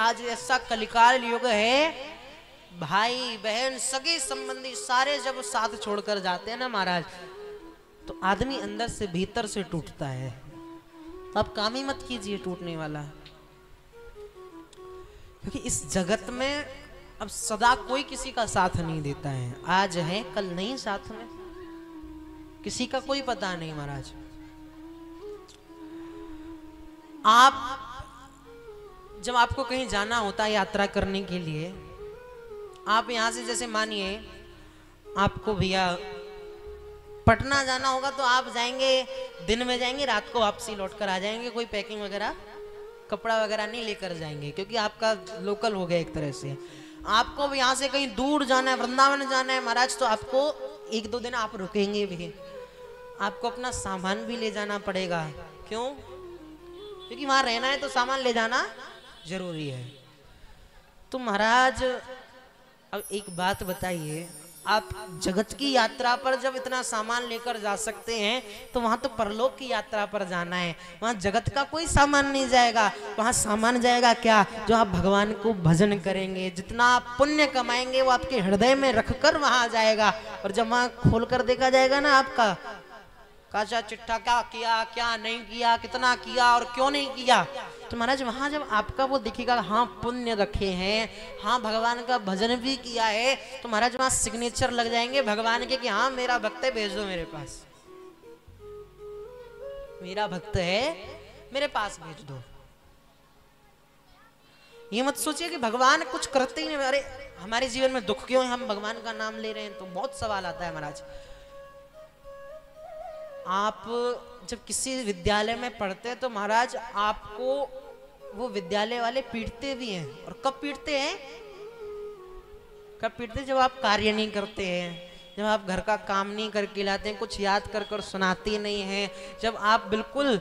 आज ऐसा कलिकाल युग है, भाई बहन सगे संबंधी सारे जब साथ छोड़कर जाते हैं ना महाराज, तो आदमी अंदर से भीतर से टूटता है। तो आप काम ही मत कीजिए टूटने वाला, क्योंकि इस जगत में अब सदा कोई किसी का साथ नहीं देता है। आज है कल नहीं, साथ में किसी का कोई पता नहीं महाराज। आप जब आपको कहीं जाना होता है यात्रा करने के लिए, आप यहां से जैसे मानिए आपको भैया पटना जाना होगा, तो आप जाएंगे दिन में जाएंगे, रात को वापसी लौट कर आ जाएंगे। कोई पैकिंग वगैरह कपड़ा वगैरह नहीं लेकर जाएंगे, क्योंकि आपका लोकल हो गया एक तरह से। आपको भी यहाँ से कहीं दूर जाना है, वृंदावन जाना है महाराज, तो आपको 1-2 दिन आप रुकेंगे भी, आपको अपना सामान भी ले जाना पड़ेगा। क्यों? क्योंकि वहां रहना है तो सामान ले जाना जरूरी है। तो महाराज अब एक बात बताइए, आप जगत की यात्रा पर जब इतना सामान लेकर जा सकते हैं, तो वहां तो परलोक की यात्रा पर जाना है, वहां जगत का कोई सामान नहीं जाएगा। वहां सामान जाएगा क्या? जो आप भगवान को भजन करेंगे, जितना आप पुण्य कमाएंगे वो आपके हृदय में रखकर वहां जाएगा। और जब वहां खोल कर देखा जाएगा ना आपका काचा चिट्ठा, क्या किया क्या नहीं किया, कितना किया और क्यों नहीं किया, तो महाराज वहां जब आपका वो दिखेगा, हाँ पुण्य रखे हैं, हाँ भगवान का भजन भी किया है, तो महाराज वहां सिग्नेचर लग जाएंगे भगवान के कि हाँ मेरा भक्त है, भेज दो मेरे पास, मेरा भक्त है मेरे पास भेज दो। ये मत सोचिए कि भगवान कुछ करते ही नहीं, अरे हमारे जीवन में दुख क्यों है, हम भगवान का नाम ले रहे हैं, तो बहुत सवाल आता है महाराज। आप जब किसी विद्यालय में पढ़ते हैं तो महाराज आपको वो विद्यालय वाले पीटते भी हैं। और कब पीटते हैं? कब पीटते हैं? जब आप कार्य नहीं करते हैं, जब आप घर का काम नहीं करके लाते हैं, कुछ याद कर कर सुनाते नहीं हैं, जब आप बिल्कुल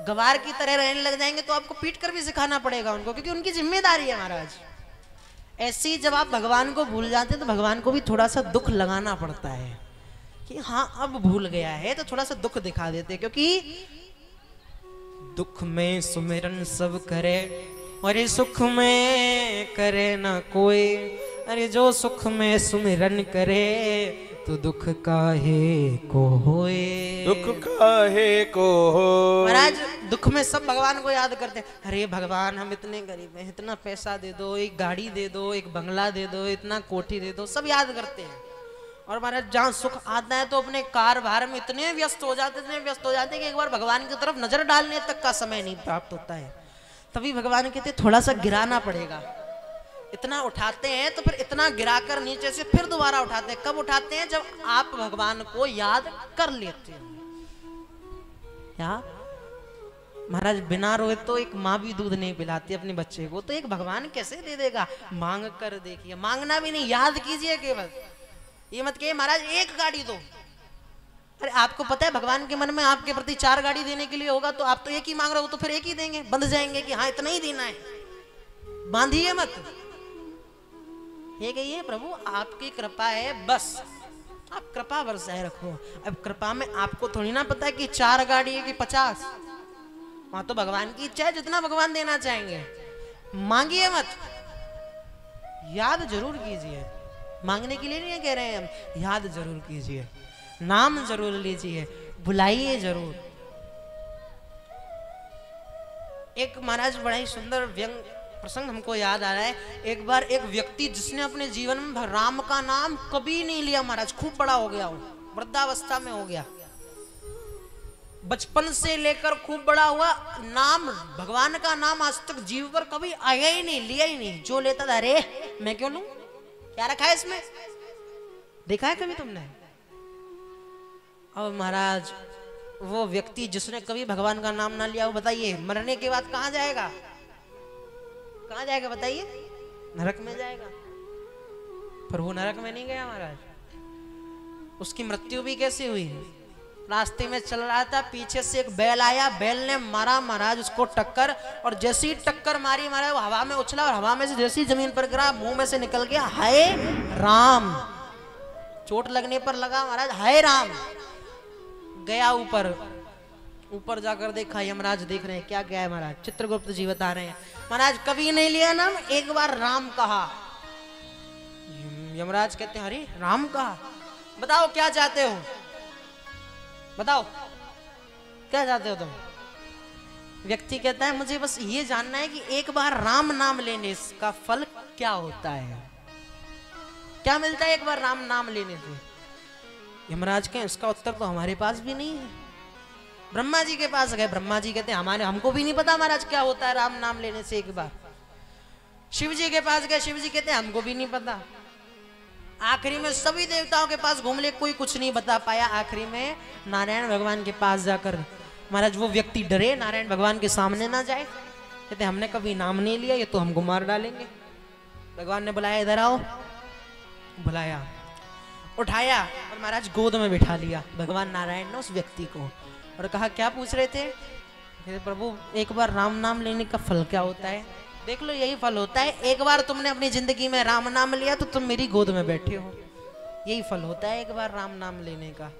गवार की तरह रहने लग जाएंगे, तो आपको पीट कर भी सिखाना पड़ेगा उनको, क्योंकि उनकी जिम्मेदारी है महाराज। ऐसे ही जब आप भगवान को भूल जाते हैं, तो भगवान को भी थोड़ा सा दुख लगाना पड़ता है कि हाँ अब भूल गया है, तो थोड़ा सा दुख दिखा देते हैं। क्योंकि दुख में सुमिरन सब करे, और सुख में करे ना कोई। अरे जो सुख में सुमिरन करे, तो दुख काहे को होए, दुख काहे को हो। महाराज दुख में सब भगवान को याद करते हैं। अरे भगवान हम इतने गरीब हैं, इतना पैसा दे दो, एक गाड़ी दे दो, एक बंगला दे दो, इतना कोठी दे दो, सब याद करते हैं। और महाराज जहाँ सुख आता है तो अपने कारभार में इतने व्यस्त हो जाते हैं कि एक बार भगवान की तरफ नजर डालने तक का समय नहीं प्राप्त होता है। तभी भगवान कहते थोड़ा सा गिराना पड़ेगा। इतना उठाते हैं तो फिर इतना गिराकर नीचे से फिर दोबारा उठाते हैं। कब उठाते हैं? जब आप भगवान को याद कर लेते हैं। क्या महाराज बिना रोए तो एक माँ भी दूध नहीं पिलाती अपने बच्चे को, तो एक भगवान कैसे दे देगा? मांग कर देखिए, मांगना भी नहीं, याद कीजिए केवल। ये मत कहिए महाराज एक गाड़ी दो। अरे आपको पता है भगवान के मन में आपके प्रति 4 गाड़ी देने के लिए होगा, तो आप तो एक ही मांग रहे हो, तो फिर एक ही देंगे, बंध जाएंगे कि हाँ इतना ही देना है। बांधिए मत, ये कहिए प्रभु आपकी कृपा है, बस आप कृपा बरसाए रखो। अब कृपा में आपको थोड़ी ना पता है कि 4 गाड़ी है कि 50। वहां तो भगवान की इच्छा है, जितना भगवान देना चाहेंगे। मांगिए मत, याद जरूर कीजिए। मांगने के लिए नहीं कह रहे हैं हम, याद जरूर कीजिए, नाम जरूर लीजिए, बुलाइए जरूर। एक महाराज बड़ा ही सुंदर व्यंग प्रसंग हमको याद आ रहा है। एक बार एक व्यक्ति जिसने अपने जीवन में राम का नाम कभी नहीं लिया महाराज, खूब बड़ा हो गया, वो वृद्धावस्था में हो गया, बचपन से लेकर खूब बड़ा हुआ, नाम भगवान का नाम आज तक जीव पर कभी आया ही नहीं, लिया ही नहीं। जो लेता था, अरे मैं क्यों लूं, क्या रखा है इसमें, देखा है कभी तुमने? अब महाराज वो व्यक्ति जिसने कभी भगवान का नाम ना लिया, वो बताइए मरने के बाद कहां जाएगा? कहां जाएगा बताइए? नरक में जाएगा। पर वो नरक में नहीं गया महाराज। उसकी मृत्यु भी कैसे हुई? रास्ते में चल रहा था, पीछे से एक बैल आया, बैल ने मारा महाराज उसको टक्कर, और जैसी टक्कर मारी महाराज वो हवा में उछला, और हवा में से जैसी जमीन पर गिरा, मुंह में से निकल गया हाय राम। चोट लगने पर लगा महाराज हाय राम, गया ऊपर। ऊपर जाकर देखा, यमराज देख रहे हैं क्या क्या है महाराज। चित्रगुप्त जी बता रहे हैं, महाराज कभी नहीं लिया नाम, एक बार राम कहा। यमराज कहते हैं अरे राम कहा, बताओ क्या चाहते हो, बताओ क्या चाहते हो तुम। व्यक्ति कहता है मुझे बस ये जानना है कि एक बार राम नाम लेने का फल क्या होता है, क्या मिलता है एक बार राम नाम लेने से। यमराज कहें इसका उत्तर तो हमारे पास भी नहीं है। ब्रह्मा जी के पास गए, ब्रह्मा जी कहते हैं हमारे हमको भी नहीं पता महाराज क्या होता है राम नाम लेने से एक बार। शिव जी के पास गए, शिव जी कहते हैं हमको भी नहीं पता। आखिरी में सभी देवताओं के पास घूम ले, कोई कुछ नहीं बता पाया। आखिरी में नारायण भगवान के पास जाकर महाराज वो व्यक्ति डरे, नारायण भगवान के सामने ना जाए। कहते हमने कभी नाम नहीं लिया, ये तो हमको मार डालेंगे। भगवान ने बुलाया इधर आओ, बुलाया, उठाया और महाराज गोद में बिठा लिया भगवान नारायण ने उस व्यक्ति को, और कहा क्या पूछ रहे थे। कहते प्रभु एक बार राम नाम लेने का फल क्या होता है। देख लो यही फल होता है, एक बार तुमने अपनी जिंदगी में राम नाम लिया तो तुम मेरी गोद में बैठे हो, यही फल होता है एक बार राम नाम लेने का।